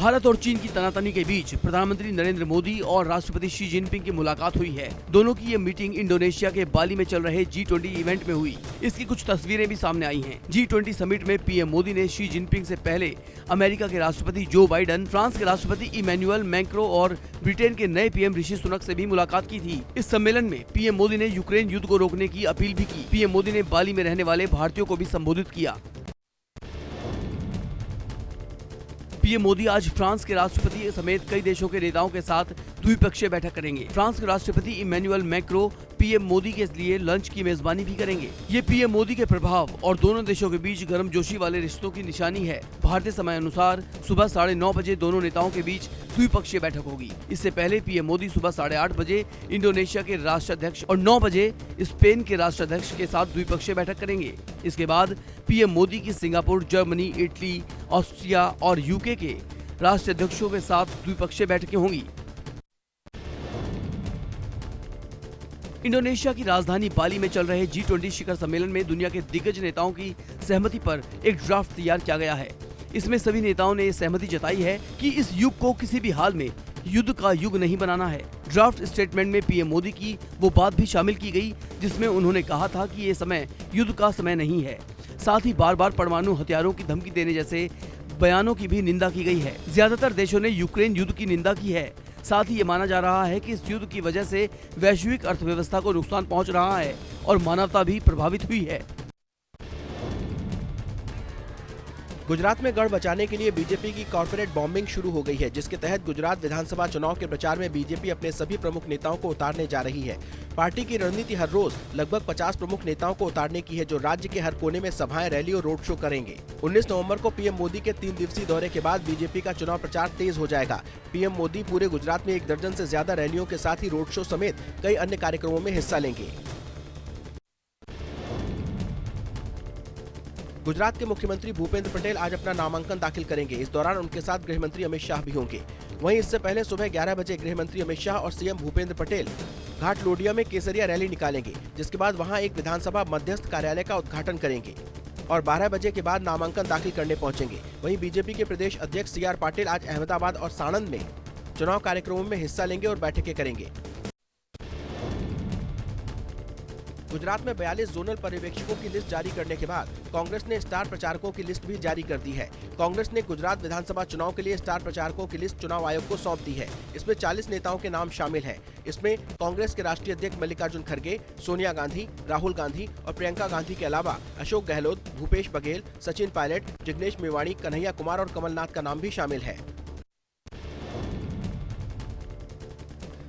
भारत और चीन की तनातनी के बीच प्रधानमंत्री नरेंद्र मोदी और राष्ट्रपति शी जिनपिंग की मुलाकात हुई है। दोनों की ये मीटिंग इंडोनेशिया के बाली में चल रहे G20 इवेंट में हुई। इसकी कुछ तस्वीरें भी सामने आई हैं। G20 समिट में पीएम मोदी ने शी जिनपिंग से पहले अमेरिका के राष्ट्रपति जो बाइडेन, फ्रांस के राष्ट्रपति इमैनुअल मैक्रों और ब्रिटेन के नए पीएम ऋषि सुनक से भी मुलाकात की थी। इस सम्मेलन में पीएम मोदी ने यूक्रेन युद्ध को रोकने की अपील भी की। पीएम मोदी ने बाली में रहने वाले भारतीयों को भी संबोधित किया। पीएम मोदी आज फ्रांस के राष्ट्रपति समेत कई देशों के नेताओं के साथ द्विपक्षीय बैठक करेंगे। फ्रांस के राष्ट्रपति इमैनुअल मैक्रों पीएम मोदी के लिए लंच की मेजबानी भी करेंगे। ये पीएम मोदी के प्रभाव और दोनों देशों के बीच गर्मजोशी वाले रिश्तों की निशानी है। भारतीय समय अनुसार सुबह 9:30 बजे दोनों नेताओं के बीच द्विपक्षीय बैठक होगी। इससे पहले पीएम मोदी सुबह 8:30 बजे इंडोनेशिया के राष्ट्राध्यक्ष और 9 बजे स्पेन के राष्ट्राध्यक्ष के साथ द्विपक्षीय बैठक करेंगे। इसके बाद पीएम मोदी की सिंगापुर, जर्मनी, इटली, ऑस्ट्रिया और यूके के राष्ट्राध्यक्षों के साथ द्विपक्षीय बैठकें होंगी। इंडोनेशिया की राजधानी बाली में चल रहे G20 शिखर सम्मेलन में दुनिया के दिग्गज नेताओं की सहमति पर एक ड्राफ्ट तैयार किया गया है। इसमें सभी नेताओं ने सहमति जताई है कि इस युग को किसी भी हाल में युद्ध का युग नहीं बनाना है। ड्राफ्ट स्टेटमेंट में पीएम मोदी की वो बात भी शामिल की गई जिसमें उन्होंने कहा था कि ये समय युद्ध का समय नहीं है। साथ ही बार बार परमाणु हथियारों की धमकी देने जैसे बयानों की भी निंदा की गई है। ज्यादातर देशों ने यूक्रेन युद्ध की निंदा की है। साथ ही ये माना जा रहा है कि इस युद्ध की वजह से वैश्विक अर्थव्यवस्था को नुकसान पहुंच रहा है और मानवता भी प्रभावित हुई है। गुजरात में गढ़ बचाने के लिए बीजेपी की कॉर्पोरेट बॉम्बिंग शुरू हो गई है, जिसके तहत गुजरात विधानसभा चुनाव के प्रचार में बीजेपी अपने सभी प्रमुख नेताओं को उतारने जा रही है। पार्टी की रणनीति हर रोज लगभग 50 प्रमुख नेताओं को उतारने की है, जो राज्य के हर कोने में सभाएं, रैली और रोड शो करेंगे। 19 नवंबर को पीएम मोदी के 3 दिवसीय दौरे के बाद बीजेपी का चुनाव प्रचार तेज हो जाएगा। पीएम मोदी पूरे गुजरात में 1 दर्जन से ज्यादा रैलियों के साथ ही रोड शो समेत कई अन्य कार्यक्रमों में हिस्सा लेंगे। गुजरात के मुख्यमंत्री भूपेंद्र पटेल आज अपना नामांकन दाखिल करेंगे। इस दौरान उनके साथ गृह मंत्री अमित शाह भी होंगे। वहीं इससे पहले सुबह 11 बजे गृह मंत्री अमित शाह और सीएम भूपेंद्र पटेल घाट लोडिया में केसरिया रैली निकालेंगे, जिसके बाद वहां एक विधानसभा मध्यस्थ कार्यालय का उद्घाटन करेंगे और 12 बजे के बाद नामांकन दाखिल करने पहुंचेंगे। वहीं बीजेपी के प्रदेश अध्यक्ष CR पाटिल आज अहमदाबाद और साणंद में चुनाव कार्यक्रमों में हिस्सा लेंगे और बैठकें करेंगे। गुजरात में 42 जोनल पर्यवेक्षकों की लिस्ट जारी करने के बाद कांग्रेस ने स्टार प्रचारकों की लिस्ट भी जारी कर दी है। कांग्रेस ने गुजरात विधानसभा चुनाव के लिए स्टार प्रचारकों की लिस्ट चुनाव आयोग को सौंप दी है। इसमें 40 नेताओं के नाम शामिल हैं। इसमें कांग्रेस के राष्ट्रीय अध्यक्ष मल्लिकार्जुन खड़गे, सोनिया गांधी, राहुल गांधी और प्रियंका गांधी के अलावा अशोक गहलोत, भूपेश बघेल, सचिन पायलट, जिग्नेश मेवाणी, कन्हैया कुमार और कमलनाथ का नाम भी शामिल है।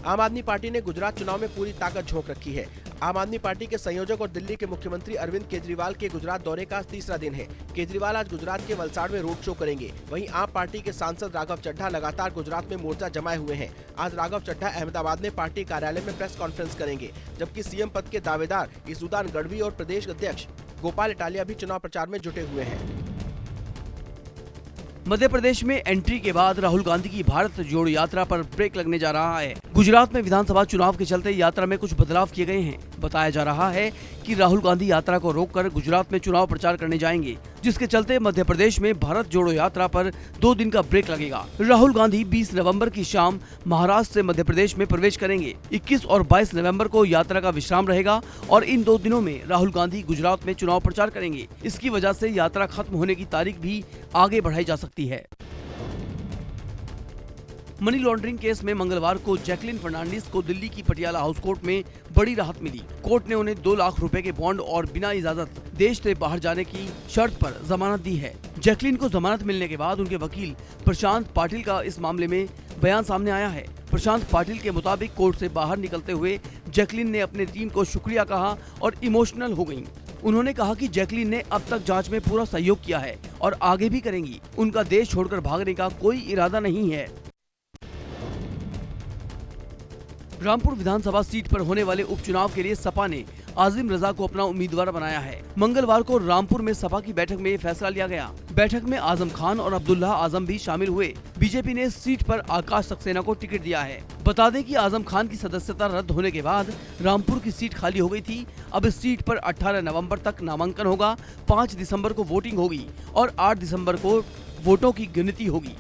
आम आदमी पार्टी ने गुजरात चुनाव में पूरी ताकत झोंक रखी है। आम आदमी पार्टी के संयोजक और दिल्ली के मुख्यमंत्री अरविंद केजरीवाल के गुजरात दौरे का 3रा दिन है। केजरीवाल आज गुजरात के वलसाड़ में रोड शो करेंगे। वहीं आम पार्टी के सांसद राघव चड्ढा लगातार गुजरात में मोर्चा जमाए हुए हैं। आज राघव चड्ढा अहमदाबाद में पार्टी कार्यालय में प्रेस कॉन्फ्रेंस करेंगे, जबकि सीएम पद के दावेदार इसुद्दीन गढ़वी और प्रदेश अध्यक्ष गोपाल इटालिया भी चुनाव प्रचार में जुटे हुए हैं। मध्य प्रदेश में एंट्री के बाद राहुल गांधी की भारत जोड़ो यात्रा पर ब्रेक लगने जा रहा है। गुजरात में विधानसभा चुनाव के चलते यात्रा में कुछ बदलाव किए गए हैं। बताया जा रहा है कि राहुल गांधी यात्रा को रोककर गुजरात में चुनाव प्रचार करने जाएंगे, जिसके चलते मध्य प्रदेश में भारत जोड़ो यात्रा पर 2 दिन का ब्रेक लगेगा। राहुल गांधी 20 नवंबर की शाम महाराष्ट्र से मध्य प्रदेश में प्रवेश करेंगे। 21 और 22 नवंबर को यात्रा का विश्राम रहेगा और इन 2 दिनों में राहुल गांधी गुजरात में चुनाव प्रचार करेंगे। इसकी वजह से यात्रा खत्म होने की तारीख भी आगे बढ़ाई जा सकती है। मनी लॉन्ड्रिंग केस में मंगलवार को जैकलिन फर्नांडिस को दिल्ली की पटियाला हाउस कोर्ट में बड़ी राहत मिली। कोर्ट ने उन्हें 2 लाख रुपए के बॉन्ड और बिना इजाजत देश से बाहर जाने की शर्त पर जमानत दी है। जैकलिन को जमानत मिलने के बाद उनके वकील प्रशांत पाटिल का इस मामले में बयान सामने आया है। प्रशांत पाटिल के मुताबिक कोर्ट से बाहर निकलते हुए जैकलिन ने अपने टीम को शुक्रिया कहा और इमोशनल हो गयी। उन्होंने कहा कि जैकलिन ने अब तक जांच में पूरा सहयोग किया है और आगे भी करेंगी। उनका देश छोड़कर भागने का कोई इरादा नहीं है। रामपुर विधानसभा सीट पर होने वाले उपचुनाव के लिए सपा ने आजिम रजा को अपना उम्मीदवार बनाया है। मंगलवार को रामपुर में सपा की बैठक में ये फैसला लिया गया। बैठक में आजम खान और अब्दुल्ला आजम भी शामिल हुए। बीजेपी ने इस सीट पर आकाश सक्सेना को टिकट दिया है। बता दें कि आजम खान की सदस्यता रद्द होने के बाद रामपुर की सीट खाली हो गई थी। अब इस सीट पर 18 नवंबर तक नामांकन होगा, 5 दिसंबर को वोटिंग होगी और 8 दिसंबर को वोटों की गिनती होगी।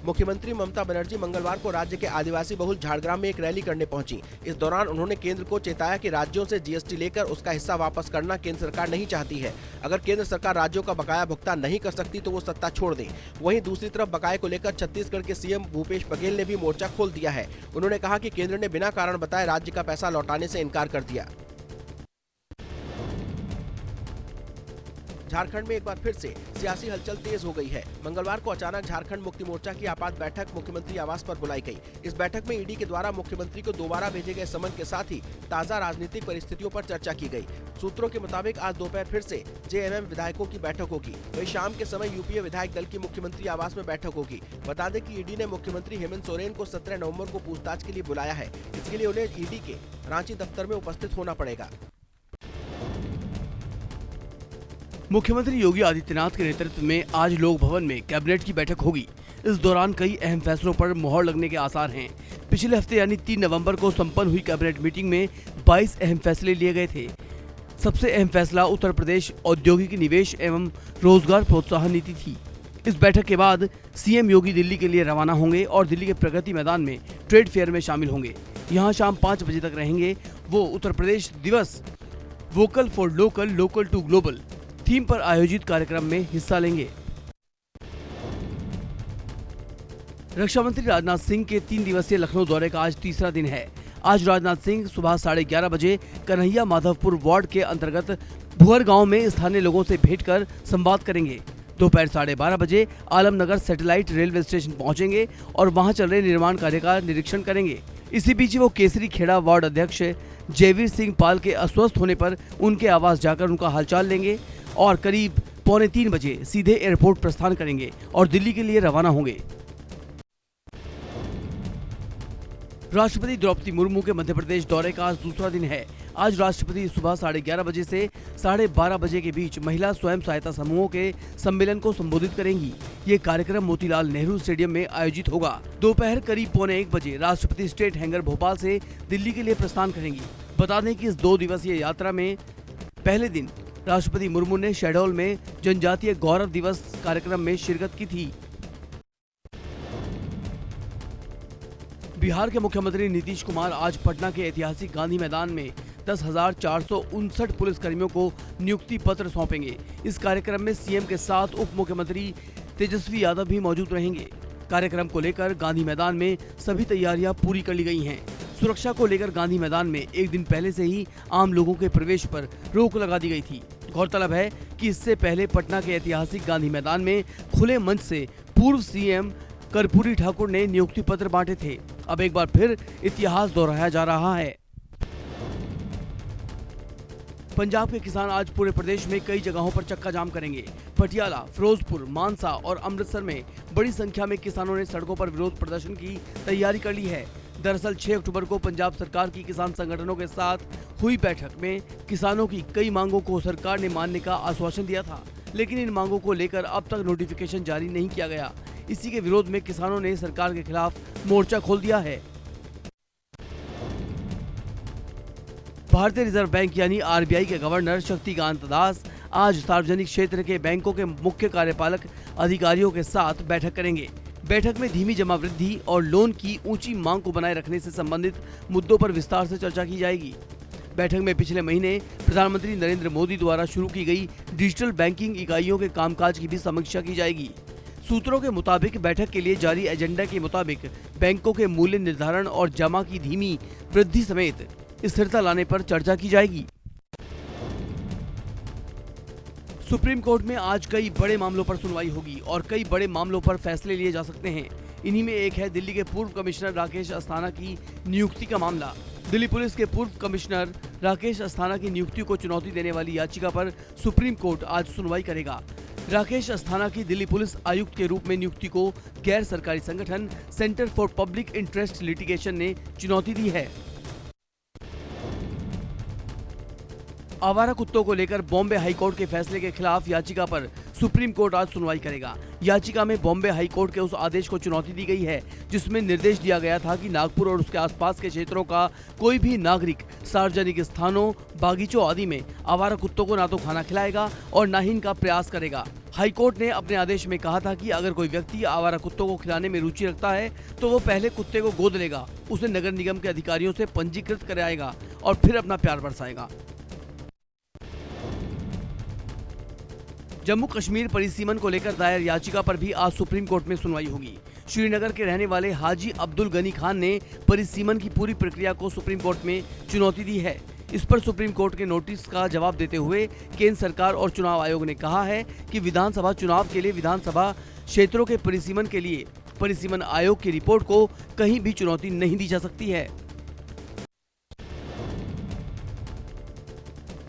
मुख्यमंत्री ममता बनर्जी मंगलवार को राज्य के आदिवासी बहुल झारग्राम में एक रैली करने पहुंची। इस दौरान उन्होंने केंद्र को चेताया कि राज्यों से जीएसटी लेकर उसका हिस्सा वापस करना केंद्र सरकार नहीं चाहती है। अगर केंद्र सरकार राज्यों का बकाया भुगतान नहीं कर सकती तो वो सत्ता छोड़ दे। वहीं दूसरी तरफ बकाये को लेकर छत्तीसगढ़ के सीएम भूपेश बघेल ने भी मोर्चा खोल दिया है। उन्होंने कहा कि केंद्र ने बिना कारण बताए राज्य का पैसा लौटाने से इनकार कर दिया। झारखंड में एक बार फिर से सियासी हलचल तेज हो गई है। मंगलवार को अचानक झारखंड मुक्ति मोर्चा की आपात बैठक मुख्यमंत्री आवास पर बुलाई गई। इस बैठक में ईडी के द्वारा मुख्यमंत्री को दोबारा भेजे गए समन के साथ ही ताजा राजनीतिक परिस्थितियों पर चर्चा की गई। सूत्रों के मुताबिक आज दोपहर फिर से जेएमएम विधायकों की बैठक होगी। वहीं शाम के समय यूपीए विधायक दल की मुख्यमंत्री आवास में बैठक होगी। बता दें कि ईडी ने मुख्यमंत्री हेमंत सोरेन को 17 नवंबर को पूछताछ के लिए बुलाया है। इसके लिए उन्हें ईडी के रांची दफ्तर में उपस्थित होना पड़ेगा। मुख्यमंत्री योगी आदित्यनाथ के नेतृत्व में आज लोक भवन में कैबिनेट की बैठक होगी। इस दौरान कई अहम फैसलों पर मुहर लगने के आसार हैं। पिछले हफ्ते यानी 3 नवंबर को संपन्न हुई कैबिनेट मीटिंग में 22 अहम फैसले लिए गए थे। सबसे अहम फैसला उत्तर प्रदेश औद्योगिक निवेश एवं रोजगार प्रोत्साहन नीति थी। इस बैठक के बाद सीएम योगी दिल्ली के लिए रवाना होंगे और दिल्ली के प्रगति मैदान में ट्रेड फेयर में शामिल होंगे। यहाँ शाम 5 बजे तक रहेंगे। वो उत्तर प्रदेश दिवस vocal for local, local to global theme पर आयोजित कार्यक्रम में हिस्सा लेंगे। रक्षा मंत्री राजनाथ सिंह के 3 दिवसीय लखनऊ दौरे का आज तीसरा दिन है। आज राजनाथ सिंह सुबह 11:30 बजे कन्हैया माधवपुर वार्ड के अंतर्गत भुअर गांव में स्थानीय लोगों से भेंट कर संवाद करेंगे। दोपहर 12:30 बजे आलमनगर सैटेलाइट रेलवे स्टेशन पहुंचेंगे और वहां चल रहे निर्माण कार्य का निरीक्षण करेंगे। इसी बीच वो केसरी खेड़ा वार्ड अध्यक्ष जयवीर सिंह पाल के अस्वस्थ होने पर उनके आवास जाकर उनका हालचाल लेंगे और करीब 2:45 बजे सीधे एयरपोर्ट प्रस्थान करेंगे और दिल्ली के लिए रवाना होंगे। राष्ट्रपति द्रौपदी मुर्मू के मध्य प्रदेश दौरे का आज दूसरा दिन है। आज राष्ट्रपति सुबह 11:30 बजे से 12:30 बजे के बीच महिला स्वयं सहायता समूहों के सम्मेलन को संबोधित करेंगी। ये कार्यक्रम मोतीलाल नेहरू स्टेडियम में आयोजित होगा। दोपहर करीब 12:45 बजे राष्ट्रपति स्टेट हैंगर भोपाल से दिल्ली के लिए प्रस्थान करेंगी। बता दें कि इस 2 दिवसीय यात्रा में पहले दिन राष्ट्रपति मुर्मू ने शहडोल में जनजातीय गौरव दिवस कार्यक्रम में शिरकत की थी। बिहार के मुख्यमंत्री नीतीश कुमार आज पटना के ऐतिहासिक गांधी मैदान में 10,459 पुलिसकर्मियों को नियुक्ति पत्र सौंपेंगे। इस कार्यक्रम में सीएम के साथ उप मुख्यमंत्री तेजस्वी यादव भी मौजूद रहेंगे। कार्यक्रम को लेकर गांधी मैदान में सभी तैयारियां पूरी कर ली गई हैं। सुरक्षा को लेकर गांधी मैदान में एक दिन पहले से ही आम लोगों के प्रवेश पर रोक लगा दी गई थी। गौरतलब है कि इससे पहले पटना के ऐतिहासिक गांधी मैदान में खुले मंच से पूर्व सीएम कर्पूरी ठाकुर ने नियुक्ति पत्र बांटे थे। अब एक बार फिर इतिहास दोहराया जा रहा है। पंजाब के किसान आज पूरे प्रदेश में कई जगहों पर चक्का जाम करेंगे। पटियाला, फिरोजपुर, मानसा और अमृतसर में बड़ी संख्या में किसानों ने सड़कों पर विरोध प्रदर्शन की तैयारी कर ली है। दरअसल 6 अक्टूबर को पंजाब सरकार की किसान संगठनों के साथ हुई बैठक में किसानों की कई मांगों को सरकार ने मानने का आश्वासन दिया था, लेकिन इन मांगों को लेकर अब तक नोटिफिकेशन जारी नहीं किया गया। इसी के विरोध में किसानों ने सरकार के खिलाफ मोर्चा खोल दिया है। भारतीय रिजर्व बैंक यानी आरबीआई के गवर्नर शक्तिकांत दास आज सार्वजनिक क्षेत्र के बैंकों के मुख्य कार्यपालक अधिकारियों के साथ बैठक करेंगे। बैठक में धीमी जमा वृद्धि और लोन की ऊंची मांग को बनाए रखने से संबंधित मुद्दों पर विस्तार से चर्चा की जाएगी। बैठक में पिछले महीने प्रधानमंत्री नरेंद्र मोदी द्वारा शुरू की गई डिजिटल बैंकिंग इकाइयों के कामकाज की भी समीक्षा की जाएगी। सूत्रों के मुताबिक बैठक के लिए जारी एजेंडा के मुताबिक बैंकों के मूल्य निर्धारण और जमा की धीमी वृद्धि समेत स्थिरता लाने पर चर्चा की जाएगी। सुप्रीम कोर्ट में आज कई बड़े मामलों पर सुनवाई होगी और कई बड़े मामलों पर फैसले लिए जा सकते हैं। इन्हीं में एक है दिल्ली के पूर्व कमिश्नर राकेश अस्थाना की नियुक्ति का मामला। दिल्ली पुलिस के पूर्व कमिश्नर राकेश अस्थाना की नियुक्ति को चुनौती देने वाली याचिका पर सुप्रीम कोर्ट आज सुनवाई करेगा। राकेश अस्थाना की दिल्ली पुलिस आयुक्त के रूप में नियुक्ति को गैर सरकारी संगठन centre for public interest litigation ने चुनौती दी है। आवारा कुत्तों को लेकर बॉम्बे हाईकोर्ट के फैसले के खिलाफ याचिका पर सुप्रीम कोर्ट आज सुनवाई करेगा। याचिका में बॉम्बे हाईकोर्ट के उस आदेश को चुनौती दी गई है जिसमें निर्देश दिया गया था कि नागपुर और उसके आसपास के क्षेत्रों का कोई भी नागरिक सार्वजनिक स्थानों, बागीचों आदि में आवारा कुत्तों को ना तो खाना खिलाएगा और ना ही इनका प्रयास करेगा। हाईकोर्ट ने अपने आदेश में कहा था कि अगर कोई व्यक्ति आवारा कुत्तों को खिलाने में रुचि रखता है तो वो पहले कुत्ते को गोद लेगा, उसे नगर निगम के अधिकारियों से पंजीकृत कराएगा और फिर अपना प्यार बरसाएगा। जम्मू कश्मीर परिसीमन को लेकर दायर याचिका पर भी आज सुप्रीम कोर्ट में सुनवाई होगी। श्रीनगर के रहने वाले हाजी अब्दुल गनी खान ने परिसीमन की पूरी प्रक्रिया को सुप्रीम कोर्ट में चुनौती दी है। इस पर सुप्रीम कोर्ट के नोटिस का जवाब देते हुए केंद्र सरकार और चुनाव आयोग ने कहा है कि विधानसभा चुनाव के लिए विधानसभा क्षेत्रों के परिसीमन के लिए परिसीमन आयोग की रिपोर्ट को कहीं भी चुनौती नहीं दी जा सकती है।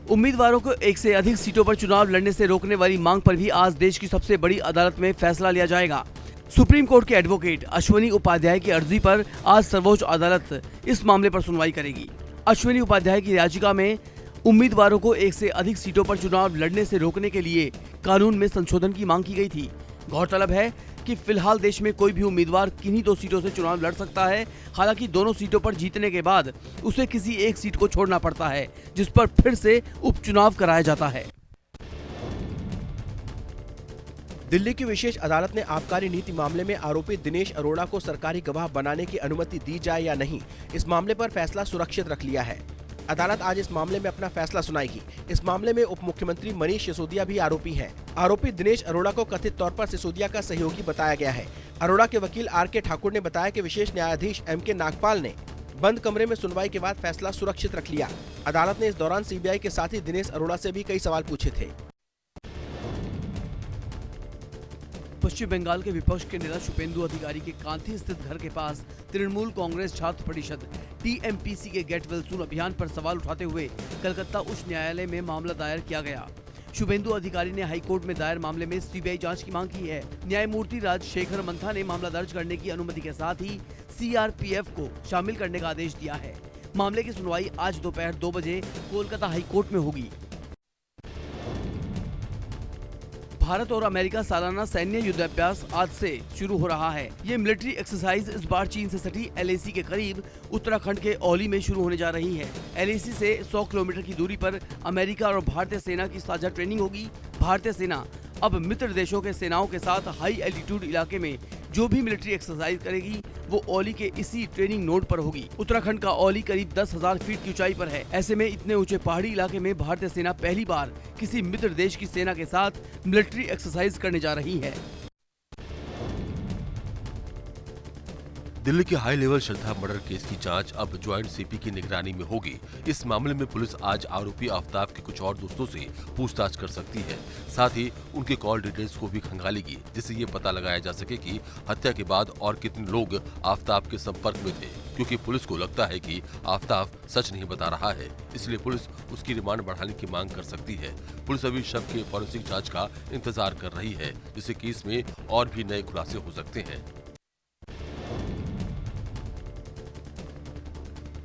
उम्मीदवारों को एक से अधिक सीटों पर चुनाव लड़ने से रोकने वाली मांग पर भी आज देश की सबसे बड़ी अदालत में फैसला लिया जाएगा। सुप्रीम कोर्ट के एडवोकेट अश्वनी उपाध्याय की अर्जी पर आज सर्वोच्च अदालत इस मामले पर सुनवाई करेगी। अश्वनी उपाध्याय की याचिका में उम्मीदवारों को एक से अधिक सीटों पर चुनाव लड़ने से रोकने के लिए कानून में संशोधन की मांग की गई थी। गौरतलब है कि फिलहाल देश में कोई भी उम्मीदवार किन्हीं 2 सीटों से चुनाव लड़ सकता है। हालांकि दोनों सीटों पर जीतने के बाद उसे किसी एक सीट को छोड़ना पड़ता है, जिस पर फिर से उपचुनाव कराया जाता है। दिल्ली की विशेष अदालत ने आबकारी नीति मामले में आरोपी दिनेश अरोड़ा को सरकारी गवाह बनाने की अनुमति दी जाए या नहीं, इस मामले पर फैसला सुरक्षित रख लिया है। अदालत आज इस मामले में अपना फैसला सुनाएगी। इस मामले में उप मुख्यमंत्री मनीष सिसोदिया भी आरोपी हैं। आरोपी दिनेश अरोड़ा को कथित तौर पर सिसोदिया का सहयोगी बताया गया है। अरोड़ा के वकील आर.के. ठाकुर ने बताया कि विशेष न्यायाधीश M.K. नागपाल ने बंद कमरे में सुनवाई के बाद फैसला सुरक्षित रख लिया। अदालत ने इस दौरान सीबीआई के साथ ही दिनेश अरोड़ा से भी कई सवाल पूछे थे। पश्चिम बंगाल के विपक्ष के नेता शुभेंदु अधिकारी के कांथी स्थित घर के पास तृणमूल कांग्रेस छात्र परिषद TMPC के गेट वेल सून अभियान पर सवाल उठाते हुए कलकत्ता उच्च न्यायालय में मामला दायर किया गया। शुभेंदु अधिकारी ने हाईकोर्ट में दायर मामले में सीबीआई जांच की मांग की है। न्यायमूर्ति राजशेखर मंथा ने मामला दर्ज करने की अनुमति के साथ ही CRPF को शामिल करने का आदेश दिया है। मामले की सुनवाई आज दोपहर 2 बजे कोलकाता हाईकोर्ट में होगी। भारत और अमेरिका सालाना सैन्य युद्धाभ्यास आज से शुरू हो रहा है। ये मिलिट्री एक्सरसाइज इस बार चीन से सटी LAC के करीब उत्तराखंड के औली में शुरू होने जा रही है। LAC से 100 किलोमीटर की दूरी पर अमेरिका और भारतीय सेना की साझा ट्रेनिंग होगी। भारतीय सेना अब मित्र देशों के सेनाओं के साथ हाई एल्टीट्यूड इलाके में जो भी मिलिट्री एक्सरसाइज करेगी वो औली के इसी ट्रेनिंग नोड पर होगी। उत्तराखंड का औली करीब 10,000 फीट की ऊंचाई पर है। ऐसे में इतने ऊंचे पहाड़ी इलाके में भारतीय सेना पहली बार किसी मित्र देश की सेना के साथ मिलिट्री एक्सरसाइज करने जा रही है। दिल्ली के हाई लेवल श्रद्धा मर्डर केस की जांच अब ज्वाइंट CP की निगरानी में होगी। इस मामले में पुलिस आज आरोपी आफ्ताब के कुछ और दोस्तों से पूछताछ कर सकती है। साथ ही उनके कॉल डिटेल्स को भी खंगालेगी, जिससे ये पता लगाया जा सके कि हत्या के बाद और कितने लोग आफ्ताब के संपर्क में थे, क्योंकि पुलिस को लगता है कि आफ्ताब सच नहीं बता रहा है, इसलिए पुलिस उसकी रिमांड बढ़ाने की मांग कर सकती है। पुलिस अभी शव के फॉरेंसिक जांच का इंतजार कर रही है, जिससे केस में और भी नए खुलासे हो सकते हैं।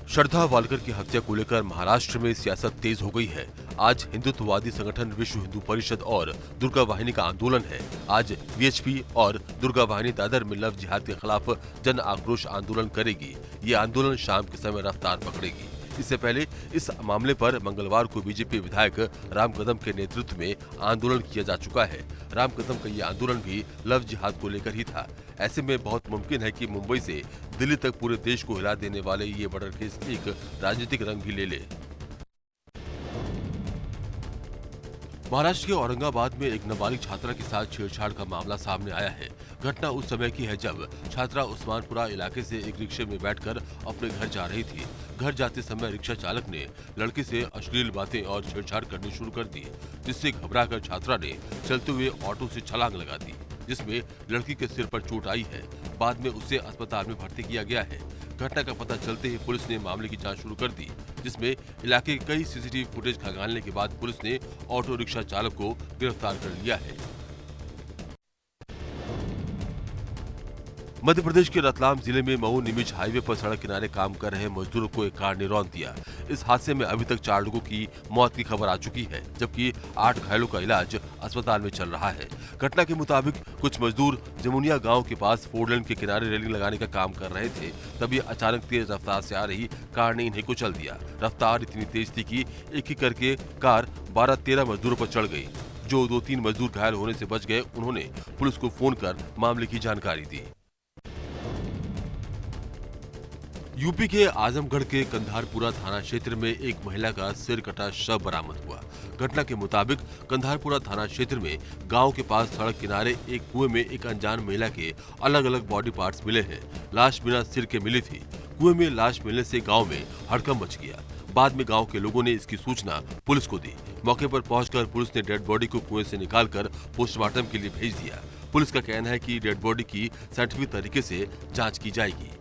श्रद्धा वालकर की हत्या को लेकर महाराष्ट्र में सियासत तेज हो गई है। आज हिंदुत्ववादी संगठन विश्व हिंदू परिषद और दुर्गा वाहिनी का आंदोलन है। आज VHP और दुर्गा वाहिनी दादर में लव जिहाद के खिलाफ जन आक्रोश आंदोलन करेगी। ये आंदोलन शाम के समय रफ्तार पकड़ेगी। इससे पहले इस मामले पर मंगलवार को बीजेपी विधायक राम कदम के नेतृत्व में आंदोलन किया जा चुका है। राम कदम का ये आंदोलन भी लव जिहाद को लेकर ही था। ऐसे में बहुत मुमकिन है कि मुंबई से दिल्ली तक पूरे देश को हिला देने वाले ये मर्डर केस एक राजनीतिक रंग भी ले ले। महाराष्ट्र के औरंगाबाद में एक नाबालिग छात्रा के साथ छेड़छाड़ का मामला सामने आया है। घटना उस समय की है जब छात्रा उस्मानपुरा इलाके से एक रिक्शे में बैठकर अपने घर जा रही थी। घर जाते समय रिक्शा चालक ने लड़के से अश्लील बातें और छेड़छाड़ करनी शुरू कर दी, जिससे घबराकर छात्रा ने चलते हुए ऑटो से छलांग लगा दी, जिसमें लड़की के सिर पर चोट आई है। बाद में उसे अस्पताल में भर्ती किया गया है। घटना का पता चलते ही पुलिस ने मामले की जांच शुरू कर दी, जिसमें इलाके के कई CCTV फुटेज खंगालने के बाद पुलिस ने ऑटो रिक्शा चालक को गिरफ्तार कर लिया है। मध्य प्रदेश के रतलाम जिले में मऊ निमिज हाईवे पर सड़क किनारे काम कर रहे मजदूरों को एक कार ने रौंद दिया। इस हादसे में अभी तक 4 लोगों की मौत की खबर आ चुकी है, जबकि 8 घायलों का इलाज अस्पताल में चल रहा है। घटना के मुताबिक कुछ मजदूर जमुनिया गांव के पास 4 लेन के किनारे रेलिंग लगाने का काम कर रहे थे, तभी अचानक तेज रफ्तार से आ रही कार ने इन्हें कुचल दिया। रफ्तार इतनी तेज थी कि एक-एक करके कार 12-13 मजदूरों पर चढ़ गई। जो 2-3 मजदूर घायल होने से बच गए, उन्होंने पुलिस को फोन कर मामले की जानकारी दी। यूपी के आजमगढ़ के कंधारपुरा थाना क्षेत्र में एक महिला का सिर कटा शव बरामद हुआ। घटना के मुताबिक कंधारपुरा थाना क्षेत्र में गांव के पास सड़क किनारे एक कुएं में एक अनजान महिला के अलग अलग बॉडी पार्ट्स मिले हैं। लाश बिना सिर के मिली थी। कुएं में लाश मिलने से गांव में हड़कंप मच गया। बाद में गांव के लोगों ने इसकी सूचना पुलिस को दी। मौके पर पहुंचकर पुलिस ने डेड बॉडी को कुएं से निकालकर पोस्टमार्टम के लिए भेज दिया। पुलिस का कहना है कि डेड बॉडी की साइंटिफिक तरीके से जांच की जाएगी।